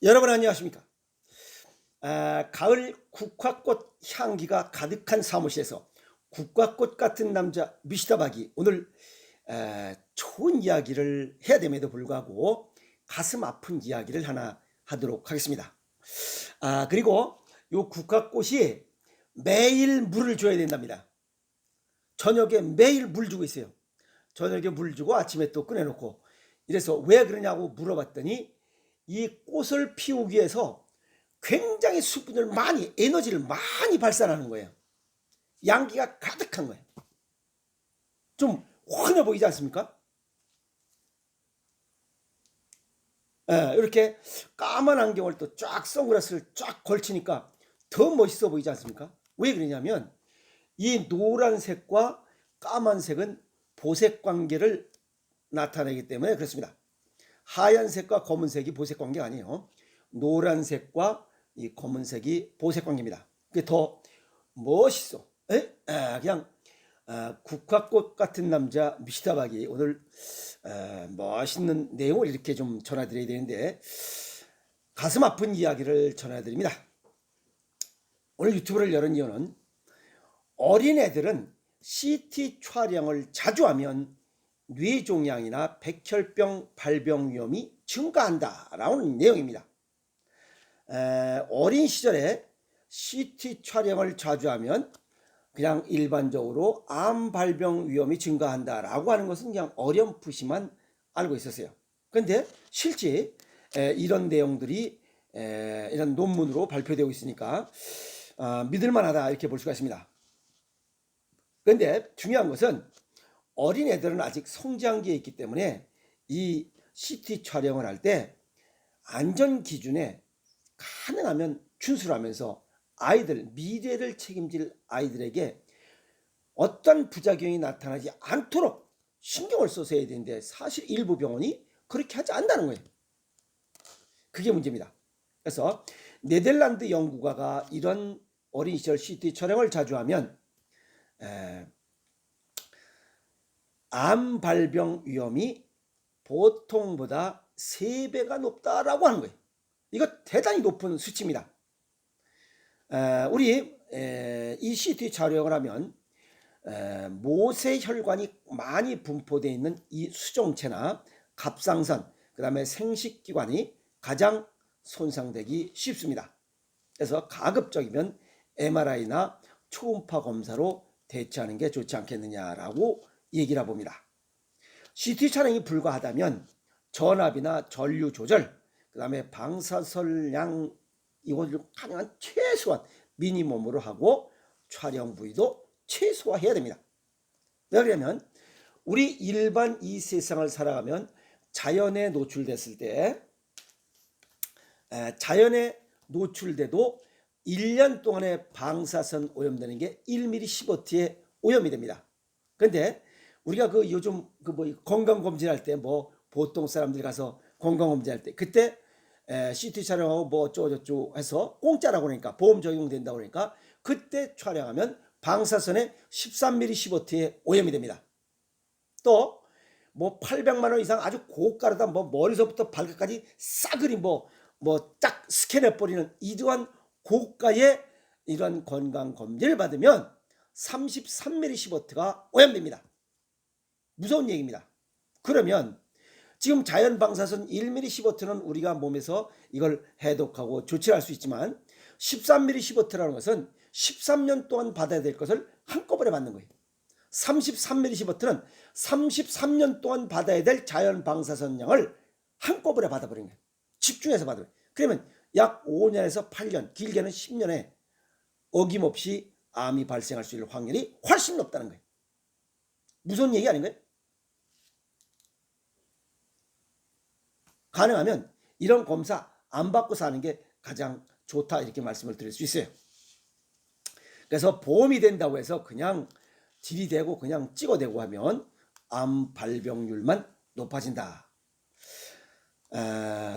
여러분 안녕하십니까? 가을 국화꽃 향기가 가득한 사무실에서 국화꽃 같은 남자 미시다박이 오늘 좋은 이야기를 해야 됨에도 불구하고 가슴 아픈 이야기를 하나 하도록 하겠습니다. 그리고 이 국화꽃이 매일 물을 줘야 된답니다. 저녁에 매일 물 주고 있어요. 저녁에 물 주고 아침에 또 꺼내놓고. 이래서 왜 그러냐고 물어봤더니 이 꽃을 피우기 위해서 굉장히 수분을 많이, 에너지를 많이 발산하는 거예요. 양기가 가득한 거예요. 좀 환해 보이지 않습니까? 이렇게 까만 안경을 또 쫙 선글라스를 쫙 걸치니까 더 멋있어 보이지 않습니까? 왜 그러냐면 이 노란색과 까만색은 보색 관계를 나타내기 때문에 그렇습니다. 하얀색과 검은색이 보색 관계가 아니에요. 노란색과 이 검은색이 보색 관계입니다. 그게 더 멋있어. 그냥 국화꽃 같은 남자 미시다박이 오늘 멋있는 내용을 이렇게 좀 전해드려야 되는데 가슴 아픈 이야기를 전해드립니다. 오늘 유튜브를 열은 이유는 어린애들은 CT 촬영을 자주 하면 뇌종양이나 백혈병 발병 위험이 증가한다라는 내용입니다. 어린 시절에 CT 촬영을 자주 하면 그냥 일반적으로 암 발병 위험이 증가한다라고 하는 것은 그냥 어렴풋이만 알고 있었어요. 그런데 실제 이런 내용들이 이런 논문으로 발표되고 있으니까 믿을만하다 이렇게 볼 수가 있습니다. 그런데 중요한 것은 어린애들은 아직 성장기에 있기 때문에 이 CT 촬영을 할 때 안전 기준에 가능하면 준수하면서 아이들, 미래를 책임질 아이들에게 어떤 부작용이 나타나지 않도록 신경을 써서 해야 되는데 사실 일부 병원이 그렇게 하지 않는다는 거예요. 그게 문제입니다. 그래서 네덜란드 연구가가 이런 어린 시절 CT 촬영을 자주 하면 암 발병 위험이 보통보다 3배가 높다라고 하는 거예요. 이거 대단히 높은 수치입니다. 우리 이 CT 촬영을 하면 모세혈관이 많이 분포되어 있는 이 수정체나 갑상선, 그 다음에 생식기관이 가장 손상되기 쉽습니다. 그래서 가급적이면 MRI나 초음파 검사로 대처하는 게 좋지 않겠느냐라고 얘기를 해봅니다. CT 촬영이 불가하다면 전압이나 전류 조절, 그 다음에 방사선량 이것을 가능한 최소한 미니멈으로 하고 촬영 부위도 최소화해야 됩니다. 왜 그러냐면 우리 일반 이 세상을 살아가면 자연에 노출됐을 때 자연에 노출돼도 1년 동안에 방사선 오염되는 게 1mm 15T의 오염이 됩니다. 그런데 우리가 그 요즘 그 뭐 건강검진할 때 뭐 보통 사람들이 가서 건강검진할 때 그때 CT 촬영하고 뭐 어쩌고저쩌고 해서 공짜라고 그러니까 보험 적용된다고 그러니까 그때 촬영하면 방사선에 13mm 15T의 오염이 됩니다. 또 뭐 800만 원 이상 아주 고가로다 뭐 머리서부터 발끝까지 싸그리 뭐 딱 스캔해 버리는 이러한 고가의 이런 건강 검진을 받으면 33mm 15T가 오염됩니다. 무서운 얘기입니다. 그러면 지금 자연 방사선 1mm 15T는 우리가 몸에서 이걸 해독하고 조치할 수 있지만 13mm 15T라는 것은 13년 동안 받아야 될 것을 한꺼번에 받는 거예요. 33mm 15T는 33년 동안 받아야 될 자연 방사선량을 한꺼번에 받아버린 거예요. 집중해서 받아버려요. 그러면 약 5년에서 8년, 길게는 10년에 어김없이 암이 발생할 수 있는 확률이 훨씬 높다는 거예요. 무서운 얘기 아닌가요? 가능하면 이런 검사 안 받고 사는 게 가장 좋다 이렇게 말씀을 드릴 수 있어요. 그래서 보험이 된다고 해서 그냥 들이대고 그냥 찍어대고 하면 암 발병률만 높아진다.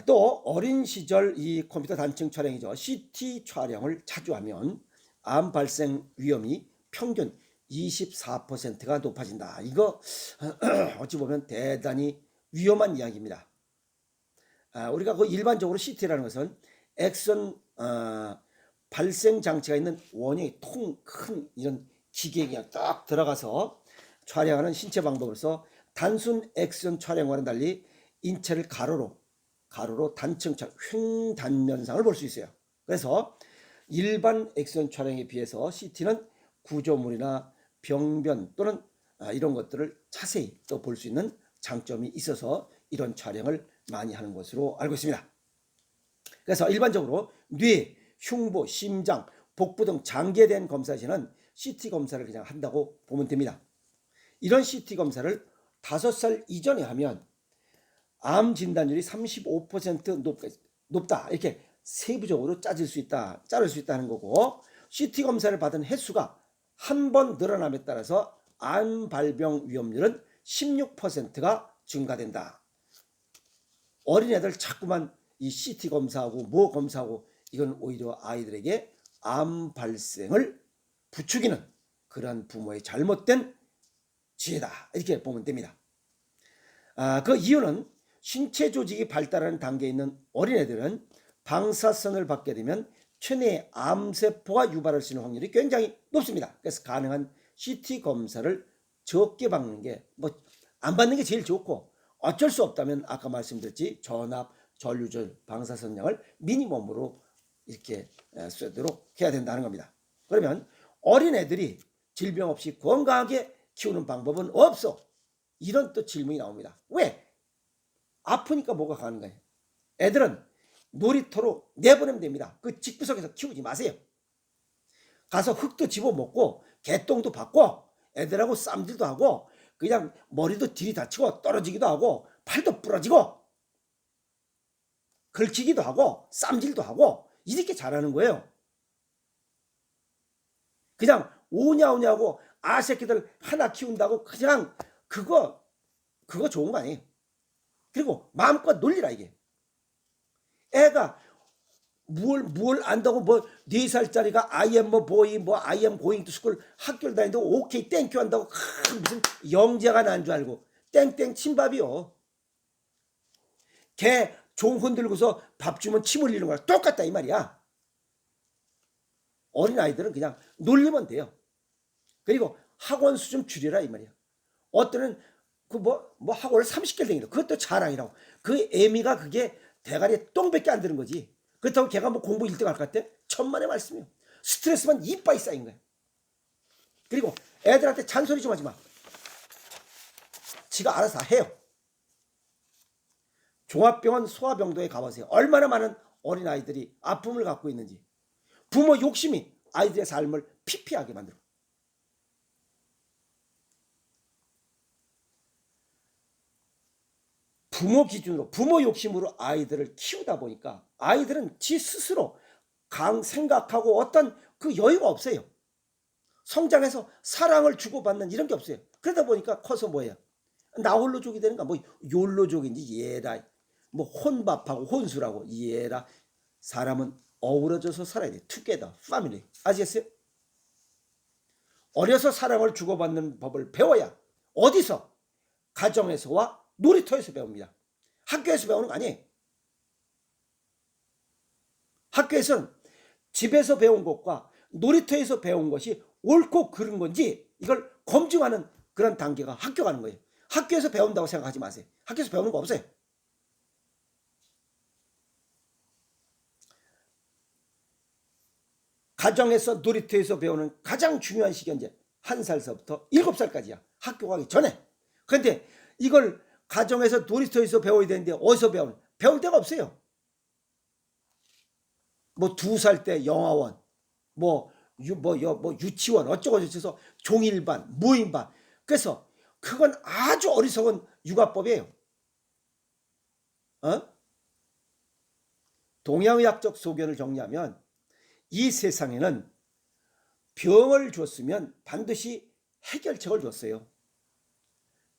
또 어린 시절 이 컴퓨터 단층 촬영이죠. CT 촬영을 자주 하면 암 발생 위험이 평균 24%가 높아진다. 이거 어찌 보면 대단히 위험한 이야기입니다. 우리가 그 일반적으로 CT라는 것은 액션 발생 장치가 있는 원형의 통 큰 이런 기계에 그냥 딱 들어가서 촬영하는 신체 방법으로서 단순 액션 촬영과는 달리 인체를 가로로 단층 횡단면상을 볼 수 있어요. 그래서 일반 액션 촬영에 비해서 CT는 구조물이나 병변 또는 이런 것들을 자세히 또 볼 수 있는 장점이 있어서 이런 촬영을 많이 하는 것으로 알고 있습니다. 그래서 일반적으로 뇌, 흉부, 심장, 복부 등 장기에 대한 검사 시에는 CT 검사를 그냥 한다고 보면 됩니다. 이런 CT 검사를 5살 이전에 하면 암 진단율이 35% 높다. 이렇게 세부적으로 자를 수 있다는 거고, CT 검사를 받은 횟수가 한 번 늘어남에 따라서 암 발병 위험률은 16%가 증가된다. 어린애들 자꾸만 이 CT 검사하고 뭐 검사하고 이건 오히려 아이들에게 암 발생을 부추기는 그런 부모의 잘못된 지혜다. 이렇게 보면 됩니다. 그 이유는 신체 조직이 발달하는 단계에 있는 어린애들은 방사선을 받게 되면 체내에 암세포가 유발할 수 있는 확률이 굉장히 높습니다. 그래서 가능한 CT 검사를 적게 받는 게 안 받는 게 제일 좋고, 어쩔 수 없다면 아까 말씀드렸지 전압, 전류질, 방사선량을 미니멈으로 이렇게 쓰도록 해야 된다는 겁니다. 그러면 어린애들이 질병 없이 건강하게 키우는 방법은 없어. 이런 또 질문이 나옵니다. 왜? 아프니까 뭐가 가는 거예요. 애들은 놀이터로 내보내면 됩니다. 그 집구석에서 키우지 마세요. 가서 흙도 집어먹고 개똥도 받고 애들하고 쌈질도 하고 그냥 머리도 들이다치고 떨어지기도 하고 팔도 부러지고 긁히기도 하고 쌈질도 하고 이렇게 잘하는 거예요. 그냥 오냐오냐고 새끼들 하나 키운다고 그냥 그거 좋은 거 아니에요. 그리고 마음껏 놀리라 이게. 애가 뭘 안다고 4살짜리가 I am a boy, I am going to school 학교를 다니는데 오케이 땡큐 한다고 무슨 영재가 난 줄 알고 땡땡 친밥이요. 걔 종 흔들고서 밥 주면 침 흘리는 거랑 똑같다 이 말이야. 어린아이들은 그냥 놀리면 돼요. 그리고 학원 수 좀 줄여라 이 말이야. 어떤 학원을 30개를 다니는 그것도 자랑이라고. 그 애미가 그게 대가리에 똥밖에 안 드는 거지. 그렇다고 걔가 공부 1등 할 것 같아? 천만의 말씀이요. 스트레스만 이빠이 쌓인 거야. 그리고 애들한테 잔소리 좀 하지 마. 지가 알아서 다 해요. 종합병원 소아병동에 가보세요. 얼마나 많은 어린아이들이 아픔을 갖고 있는지. 부모 욕심이 아이들의 삶을 피폐하게 만들어. 부모 기준으로 부모 욕심으로 아이들을 키우다 보니까 아이들은 지 스스로 생각하고 어떤 그 여유가 없어요. 성장해서 사랑을 주고받는 이런 게 없어요. 그러다 보니까 커서 뭐예요? 나홀로족이 되는가? 욜로족인지 얘라. 혼밥하고 혼술하고 얘라. 사람은 어우러져서 살아야 돼. 투게더, 패밀리. 아시겠어요? 어려서 사랑을 주고받는 법을 배워야. 어디서? 가정에서와 놀이터에서 배웁니다. 학교에서 배우는 거 아니에요. 학교에서는 집에서 배운 것과 놀이터에서 배운 것이 옳고 그른 건지 이걸 검증하는 그런 단계가 학교 가는 거예요. 학교에서 배운다고 생각하지 마세요. 학교에서 배우는 거 없어요. 가정에서 놀이터에서 배우는 가장 중요한 시기 언제? 1살서부터 7살까지야. 학교 가기 전에. 그런데 이걸 가정에서 놀이터에서 배워야 되는데 어디서 배울 데가 없어요. 2살 때 영화원, 유치원 어쩌고 저쩌서 종일반, 무인반. 그래서 그건 아주 어리석은 육아법이에요. 동양의학적 소견을 정리하면 이 세상에는 병을 줬으면 반드시 해결책을 줬어요.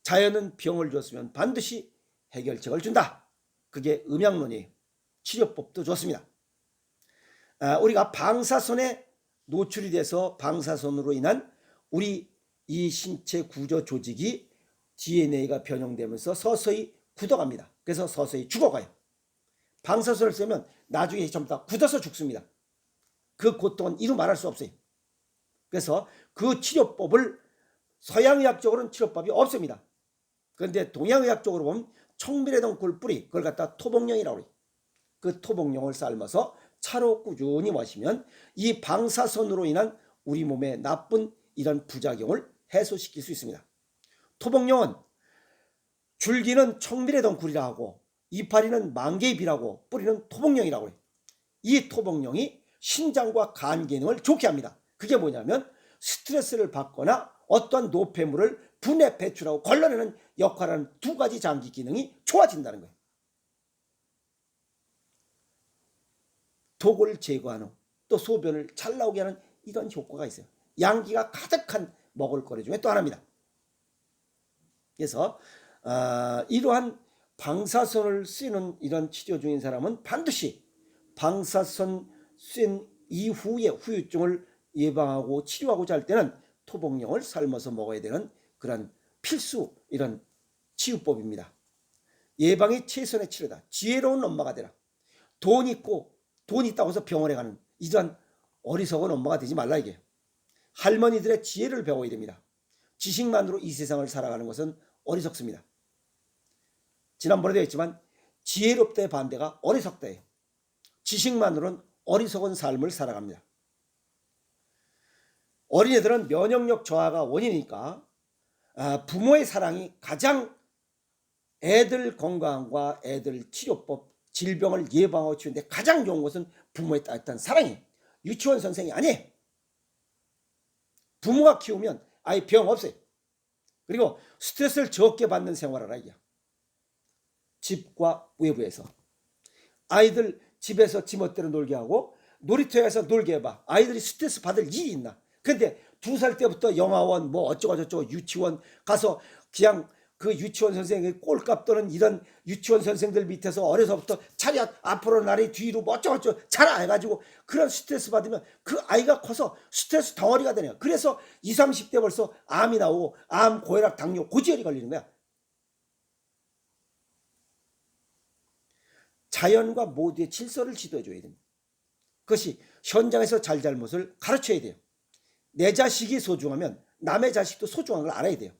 자연은 병을 줬으면 반드시 해결책을 준다. 그게 음양론이에요. 치료법도 좋습니다. 우리가 방사선에 노출이 돼서 방사선으로 인한 우리 이 신체 구조 조직이 DNA가 변형되면서 서서히 굳어갑니다. 그래서 서서히 죽어가요. 방사선을 쐬면 나중에 전부 다 굳어서 죽습니다. 그 고통은 이루 말할 수 없어요. 그래서 그 치료법을 서양의학적으로는 치료법이 없습니다. 그런데 동양의학적으로 보면 청미래동 굴뿌리, 그걸 갖다 토복령이라고 해요. 그 토복령을 삶아서 차로 꾸준히 마시면 이 방사선으로 인한 우리 몸에 나쁜 이런 부작용을 해소시킬 수 있습니다. 토복령은 줄기는 청미래동 굴이라 하고 이파리는 망개잎이라고 뿌리는 토복령이라고 해요. 이 토복령이 신장과 간 기능을 좋게 합니다. 그게 뭐냐면 스트레스를 받거나 어떠한 노폐물을 분해 배출하고 걸러내는 역할을 하는 두 가지 장기 기능이 좋아진다는 거예요. 독을 제거하는, 또 소변을 잘 나오게 하는 이런 효과가 있어요. 양기가 가득한 먹을거리 중에 또 하나입니다. 그래서 이러한 방사선을 쓰는 이런 치료 중인 사람은 반드시 방사선 쐰 이후의 후유증을 예방하고 치료하고자 할 때는 토복령을 삶아서 먹어야 되는 그런 필수 이런 치유법입니다. 예방이 최선의 치료다. 지혜로운 엄마가 되라. 돈 있다고 해서 병원에 가는 이러한 어리석은 엄마가 되지 말라 이게. 할머니들의 지혜를 배워야 됩니다. 지식만으로 이 세상을 살아가는 것은 어리석습니다. 지난번에도 했지만 지혜롭다의 반대가 어리석다예요. 지식만으로는 어리석은 삶을 살아갑니다. 어린애들은 면역력 저하가 원인이니까 부모의 사랑이 가장 애들 건강과 애들 치료법, 질병을 예방하고 치우는데 가장 좋은 것은 부모의 따뜻한 사랑이에요. 유치원 선생이 아니에요. 부모가 키우면 아이 병 없어요. 그리고 스트레스를 적게 받는 생활을 하기야. 집과 외부에서. 아이들 집에서 지멋대로 놀게 하고 놀이터에 가서 놀게 해봐. 아이들이 스트레스 받을 일이 있나? 근데 2살 때부터 영화원 뭐 어쩌고저쩌고 유치원 가서 그냥 그 유치원 선생이 꼴값 또는 이런 유치원 선생들 밑에서 어려서부터 차렷 앞으로 나리 뒤로 뭐 어쩌고저쩌고 자라 해가지고 그런 스트레스 받으면 그 아이가 커서 스트레스 덩어리가 되네요. 그래서 20, 30대 벌써 암이 나오고 암, 고혈압, 당뇨, 고지혈이 걸리는 거야. 자연과 모두의 질서를 지도해줘야 됩니다. 그것이 현장에서 잘잘못을 가르쳐야 돼요. 내 자식이 소중하면 남의 자식도 소중한 걸 알아야 돼요.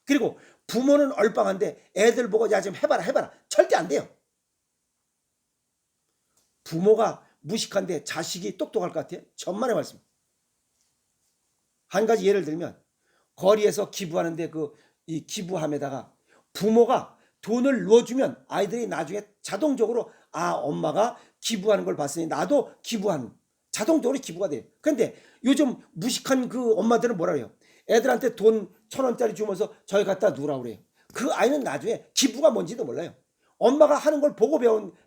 그리고 부모는 얼빵한데 애들 보고 야 좀 해봐라 절대 안 돼요. 부모가 무식한데 자식이 똑똑할 것 같아요? 천만의 말씀. 한 가지 예를 들면 거리에서 기부하는데 이 기부함에다가 부모가 돈을 넣어주면 아이들이 나중에 자동적으로 엄마가 기부하는 걸 봤으니 나도 기부하는 자동적으로 기부가 돼요. 그런데 요즘 무식한 그 엄마들은 뭐라 그래요? 애들한테 돈 1,000원짜리 주면서 저기 갖다 놓으라고 그래요. 그 아이는 나중에 기부가 뭔지도 몰라요. 엄마가 하는 걸 보고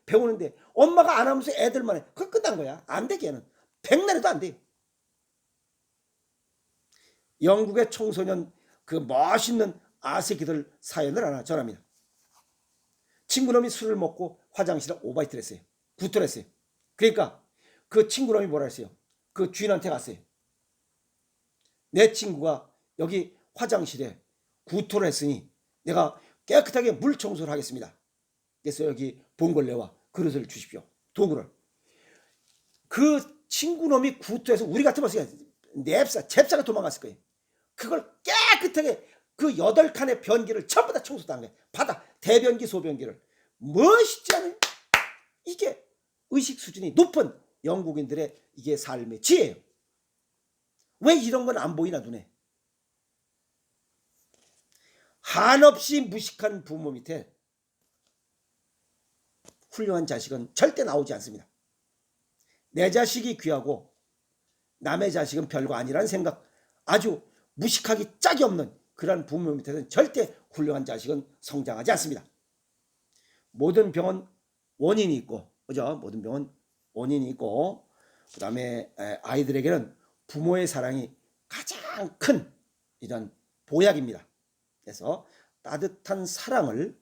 배우는데 엄마가 안 하면서 애들만 해. 그건 끝난 거야. 안 돼, 걔는. 백날에도 안 돼요. 영국의 청소년 그 멋있는 아새끼들 사연을 하나 전합니다. 친구놈이 술을 먹고 화장실에 오바이트를 했어요. 구토를 했어요. 그러니까 그 친구놈이 뭐라 했어요? 그 주인한테 갔어요. 내 친구가 여기 화장실에 구토를 했으니 내가 깨끗하게 물 청소를 하겠습니다. 그래서 여기 봉골레와 그릇을 주십시오. 도구를. 그 친구놈이 구토해서 우리 같으면 잽싸가 도망갔을 거예요. 그걸 깨끗하게 그 8칸의 변기를 전부 다 청소한 거예요. 바다 대변기 소변기를. 멋있지 않아요? 이게 의식 수준이 높은 영국인들의 이게 삶의 지혜예요. 왜 이런 건 안 보이나 눈에? 한없이 무식한 부모 밑에 훌륭한 자식은 절대 나오지 않습니다. 내 자식이 귀하고 남의 자식은 별거 아니라는 생각, 아주 무식하기 짝이 없는 그런 부모 밑에서는 절대 훌륭한 자식은 성장하지 않습니다. 모든 병은 원인이 있고, 그죠? 모든 병은 원인이 있고, 그 다음에 아이들에게는 부모의 사랑이 가장 큰 이런 보약입니다. 그래서 따뜻한 사랑을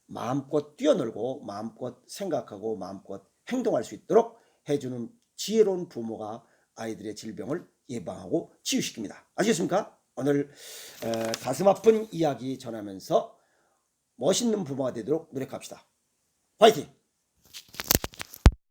마음껏 뛰어놀고 마음껏 생각하고 마음껏 행동할 수 있도록 해주는 지혜로운 부모가 아이들의 질병을 예방하고 치유시킵니다. 아시겠습니까? 오늘 가슴 아픈 이야기 전하면서 멋있는 부모가 되도록 노력합시다. 화이팅!